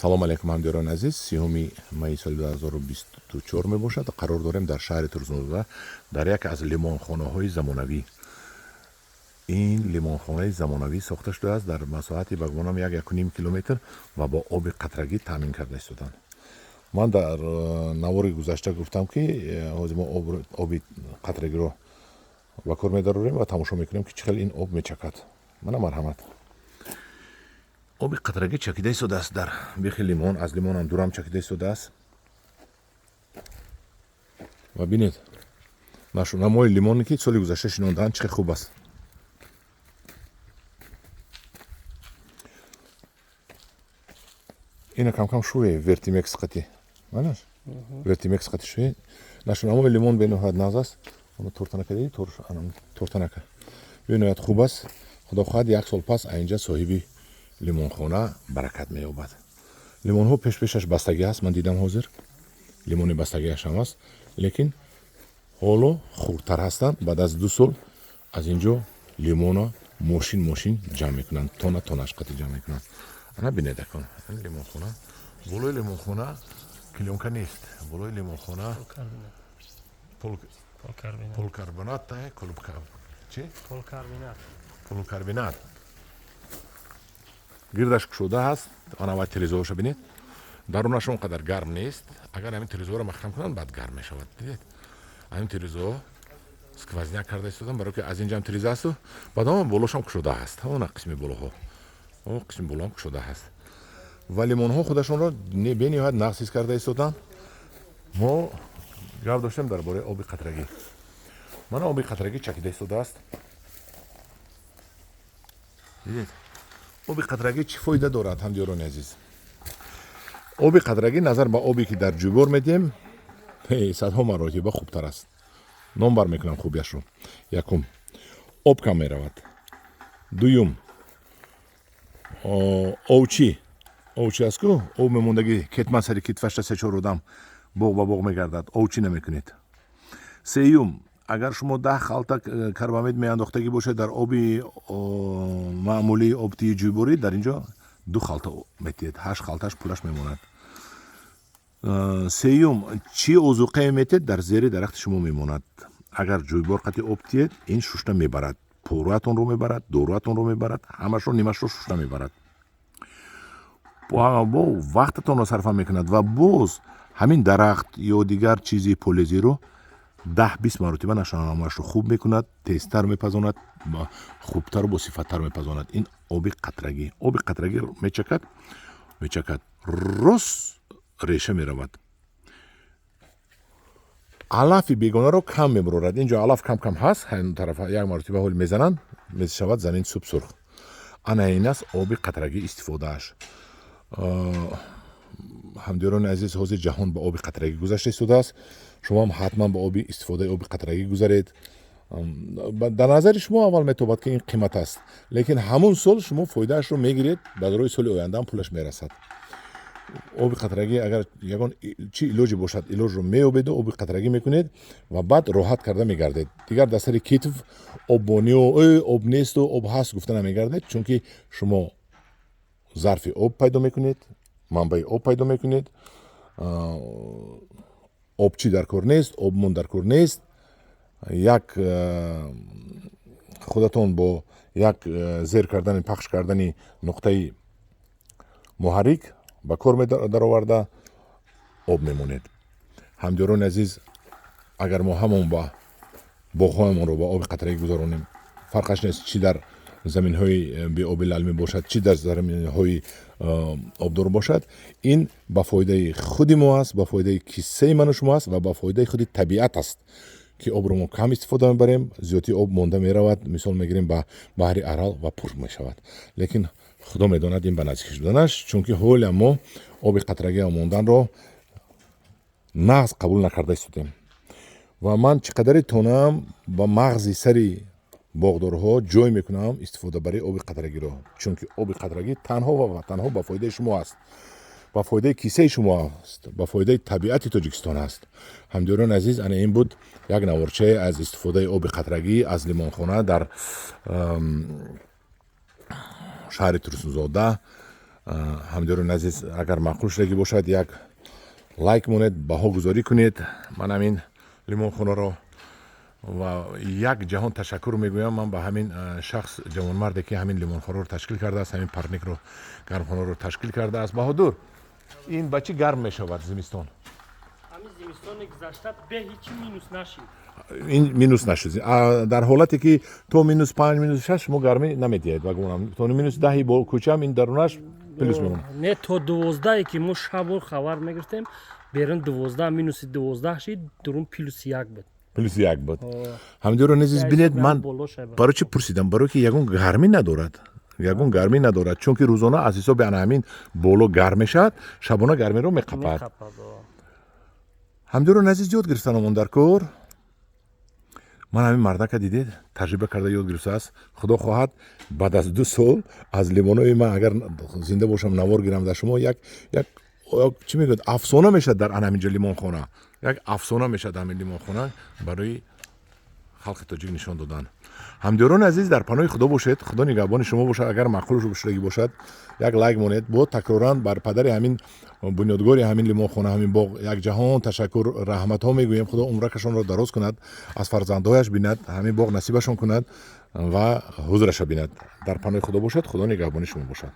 салом алейкум ҳамдиёрони азиз. 3 майи соли 2024 мебошад. Қарор дорем дар шаҳри Турсунзода дар яке аз лимонхонаҳои замонавӣ. ин лимонхонаи замонавӣ сохта шудааст дар масоҳати ба гумонам 1.5 километр ва бо оби қатрагӣ таъмин карда истоданд. ман дар навори гузашта гуфтам ки ҳозир мо оби қатрагиро ба кор медарорем ва тамошо мекунем ки чӣ хел ин об мечакад. мана марҳамат. оби қатрагӣ чакида истодааст дар бихи лимон. аз лимонам дурам чакида истодааст. ва бинед намои лимоне ки соли гузашта шинонданд чӣ хел хуб аст. ина камкам шӯе вертимекс қати. манаш вертимекс қати шӯе нашу намои лимон бениҳоят нағз аст. оно тортанака дидӣ тортанака бениҳоят хуб аст. худо хоҳад 1 сол пас айнҷа соҳиби лимонхона баракат меёбад. лимонҳо пешаш бастагӣ аст. ман дидам ҳозир лимони бастагиашам аст, лекин ҳоло хурдтар ҳастанд. баъд аз 2 сол аз инҷо лимона мошин ҷамъ мекунанд, тонаш қати ҷамъ мекунанд. ана бинедакон лимонхона. болои лимонхона клёнка нест. болои лимонхона полкарбонат чи полкарбонат гирдаш кушода ҳаст. анавай тирезоша бинед. дарунаш он қадар гарм нест. агар ҳамин тирезоро махкам кунанд баъд гарм мешавад. дидед ҳамин тирезо сквозняк карда истодан барои ки аз инҷам тиреза асту баъд болошам кушода ҳаст. ҳамона қисми болоҳо қисми болоам кушода ҳаст. ва лимонҳо худашонро бениҳоят нағз карда истоданд. мо гап доштем дар бораи оби қатрагӣ. мана оби қатрагӣ чакида истодааст. дидед оби қатрагӣ чӣ фоида дорад ҳамдиёрони азиз? оби қатрагӣ назар ба обе ки дар ҷӯгор медиҳем садҳо маротиба хубтар аст. номбар мекунам хубияшро. якум об кам меравад. дуюм овчи аст ку об мемондагӣ кетман сари китфашта 3-4 одам боғ ба боғ мегардад. овчи намекунед. сеюм агар шумо 10 халта карбамид меандохтагӣ бошад дар оби маъмулии обтии ҷӯборӣ, дар инҷо 2 халта метиҳед. 8 халташ пулаш мемонад. сеюм чӣ озуқае метиҳед дар зери дарахти шумо мемонад. агар ҷӯйбор қати об тиҳед ин шушта мебарад. поруатонро мебарад, доруатонро мебарад, ҳамашро нимашро шушта мебарад. бо вақтатонро сарфа мекунад ва боз ҳамин дарахт ё дигар чизи полезиро 10-20 маротиба нашоамашро хуб мекунад, тезтар мепазонад, хубтару босифаттар мепазонад. ин оби қатрагӣ. оби қатрагӣ мечакад рост реша меравад. алафи бегонаро кам мебурорад. инҷо алаф кам ҳаст. ҳамин тарафа як маротиба ҳол мезананд, мешавад занин суб сурх. ана ин аст оби қатрагӣ истифодааш. ҳамдиёрони азиз, ҳозир ҷаҳон ба оби қатрагӣ гузашта истодааст. шумоам ҳатман ба истифодаи оби қатрагӣ гузаред. дар назари шумо аввал метобад ки ин қимат аст, лекин ҳамун сол шумо фоидаашро мегиред. ба дарои соли ояндаам пулаш мерасад. оби қатрагӣ агар ягон чӣ илоҷе бошад, илоҷро меёбеду оби қатрагӣ мекунед ва баъд роҳат карда мегардед. дигар дар сари китв оббониё об несту об ҳаст гуфта намегардед, чунки шумо зарфи об пайдо мекунед, манбаи об пайдо мекунед. обчӣ дар кор нест, обмон дар кор нест. як худатон бо як зер кардани пахш кардани нуқтаи муҳаррик ба кор дароварда об мемонед. ҳамдиёрони азиз, агар мо ҳамон ба боғҳоямонро ба оби қатрагӣ гузаронем, фарқаш нест чӣ дар заминҳои беоби лалмӣ бошад, чӣ дар заминҳои обдор бошад. ин ба фоидаи худи мо аст, ба фоидаи киссаи ману шумо аст ва ба фоидаи худи табиат аст ки обро мо кам истифода мебарем. зиёдтии об монда меравад. мисол мегирем ба баҳри арал ва пур мешавад. лекин худо медонад ин ба наздикӣ шуданаш, чунки ҳоля мо оби қатрагӣ монданро нағз қабул накарда истодем. ва ман чӣ қадаре тонам ба мағзи сари боғдорҳо ҷой мекунам истифода бари оби қатрагиро, чунки оби қатрагӣ танҳо ва танҳо ба фоидаи шумо аст, ба фоидаи киссаи шумо аст, ба фоидаи табиати Тоҷикистон аст. ҳамдиёрони азиз, ана ин буд як наворчае аз истифодаи оби қатрагӣ аз лимонхона дар шаҳри Турсунзода. ҳамдиёрони азиз, агар маъқул шудагӣ бошад, як лайк монед, баҳогузорӣ кунед. Ман ҳамин лимонхонаро ва як ҷаҳон ташаккур мегӯям ман ба ҳамин шахс ҷавонмарде ки ҳамин лимонхонаро ташкил кардааст, ҳамин парникро гармхонаро ташкил кардааст. Баҳодур, ин ба чӣ гарм мешавад зимистон? ҳамин зимистони гузашта бе ҳичи минус нашид. ин минус нашуд. Дар ҳолате ки то -5 -6 шумо гармӣ наметиҳед ба гумонам. То -10 бо кӯчам ин дарунаш плюс мемонад. Не то 12 ки мо шабу хабар мегирифтем, берун 12 минуси 12 шид, дурун +1 буд. +1 буд. Ҳамдиёрони азиз, бинед, ман барои чӣ пурсидам? Барои ки ягон гармӣ надорад. Ягон гармӣ надорад, чунки рӯзона аз ҳисоби ана ҳамин боло гарм мешавад, шабона гармиро меқапад. ҳамдиёрони азиз, ёд гирифтанамон дар кор. ман ҳамин мардака дидед, таҷриба карда ёд гирифтааст. Худо хоҳад баъд аз 2 сол аз лимонои ман агар зинда бошам навор гирам дар шумо, як чӣ мегӯяд, афсона мешавад дар ана ҳаминҷо лимонхона. Як афсона мешавад ҳамин лимонхона барои халқи тоҷик нишон додан. ҳамдиёрони азиз, дар паноҳи худо бошед. Худо нигаҳбони шумо бошад. Агар маъқул шудагӣ бошад, як лайк монед. Бо такроран бар падари ҳамин бунёдгори ҳамин лимонхона, ҳамин боғ якҷаҳон ташаккур, раҳматҳо мегӯем. Худо умракашонро дароз кунад, аз фарзандҳояш бинад, ҳамин боғ насибашон кунад ва ҳузраша бинад. Дар паноҳи худо бошад. Худо нигаҳбони шумо бошад.